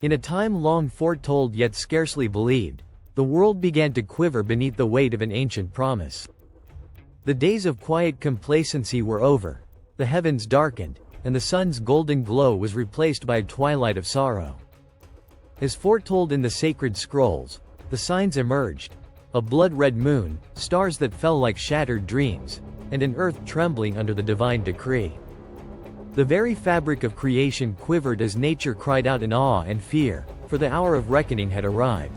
In a time long foretold yet scarcely believed, the world began to quiver beneath the weight of an ancient promise. The days of quiet complacency were over, the heavens darkened, and the sun's golden glow was replaced by a twilight of sorrow. As foretold in the sacred scrolls, the signs emerged: a blood-red moon, stars that fell like shattered dreams, and an earth trembling under the divine decree. The very fabric of creation quivered as nature cried out in awe and fear, for the hour of reckoning had arrived.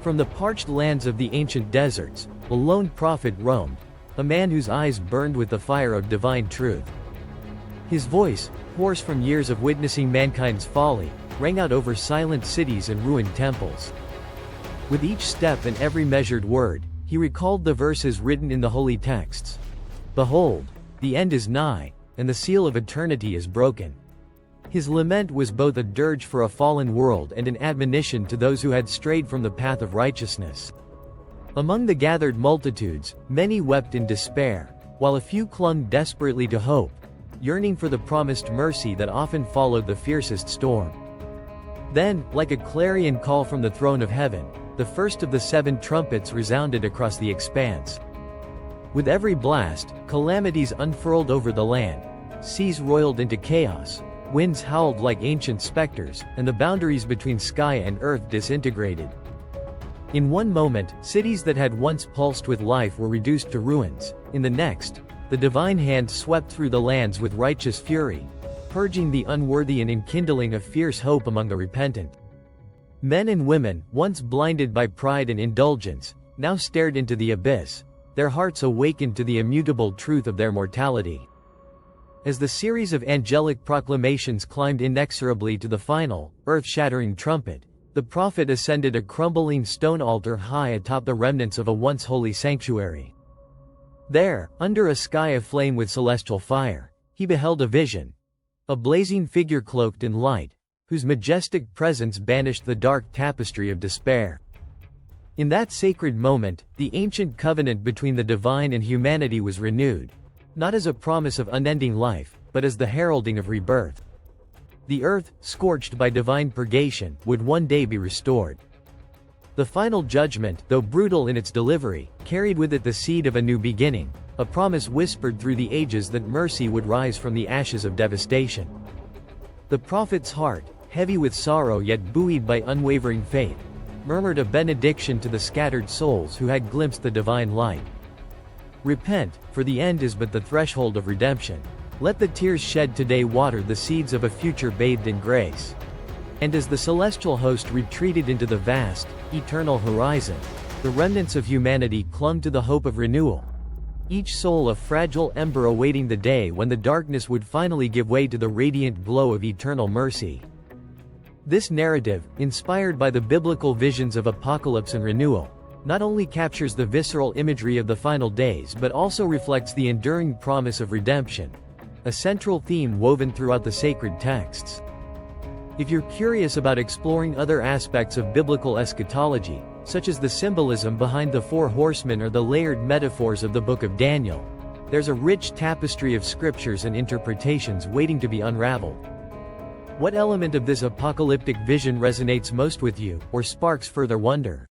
From the parched lands of the ancient deserts, a lone prophet roamed, a man whose eyes burned with the fire of divine truth. His voice, hoarse from years of witnessing mankind's folly, rang out over silent cities and ruined temples. With each step and every measured word, he recalled the verses written in the holy texts. "Behold, the end is nigh, and the seal of eternity is broken." His lament was both a dirge for a fallen world and an admonition to those who had strayed from the path of righteousness. Among the gathered multitudes, many wept in despair, while a few clung desperately to hope, yearning for the promised mercy that often followed the fiercest storm. Then, like a clarion call from the throne of heaven, the first of the 7 trumpets resounded across the expanse. With every blast, calamities unfurled over the land, seas roiled into chaos, winds howled like ancient specters, and the boundaries between sky and earth disintegrated. In one moment, cities that had once pulsed with life were reduced to ruins. In the next, the divine hand swept through the lands with righteous fury, purging the unworthy and enkindling a fierce hope among the repentant. Men and women, once blinded by pride and indulgence, now stared into the abyss, their hearts awakened to the immutable truth of their mortality. As the series of angelic proclamations climbed inexorably to the final, earth-shattering trumpet, the prophet ascended a crumbling stone altar high atop the remnants of a once holy sanctuary. There, under a sky aflame with celestial fire, he beheld a vision. A blazing figure cloaked in light, whose majestic presence banished the dark tapestry of despair. In that sacred moment, the ancient covenant between the divine and humanity was renewed, not as a promise of unending life, but as the heralding of rebirth. The earth, scorched by divine purgation, would one day be restored. The final judgment, though brutal in its delivery, carried with it the seed of a new beginning, a promise whispered through the ages that mercy would rise from the ashes of devastation. The prophet's heart, heavy with sorrow yet buoyed by unwavering faith, murmured a benediction to the scattered souls who had glimpsed the divine light. Repent, for the end is but the threshold of redemption. Let the tears shed today water the seeds of a future bathed in grace. And as the celestial host retreated into the vast, eternal horizon, the remnants of humanity clung to the hope of renewal, each soul a fragile ember awaiting the day when the darkness would finally give way to the radiant glow of eternal mercy. This narrative, inspired by the biblical visions of apocalypse and renewal, not only captures the visceral imagery of the final days but also reflects the enduring promise of redemption, a central theme woven throughout the sacred texts. If you're curious about exploring other aspects of biblical eschatology, such as the symbolism behind the 4 horsemen or the layered metaphors of the Book of Daniel, there's a rich tapestry of scriptures and interpretations waiting to be unraveled. What element of this apocalyptic vision resonates most with you, or sparks further wonder?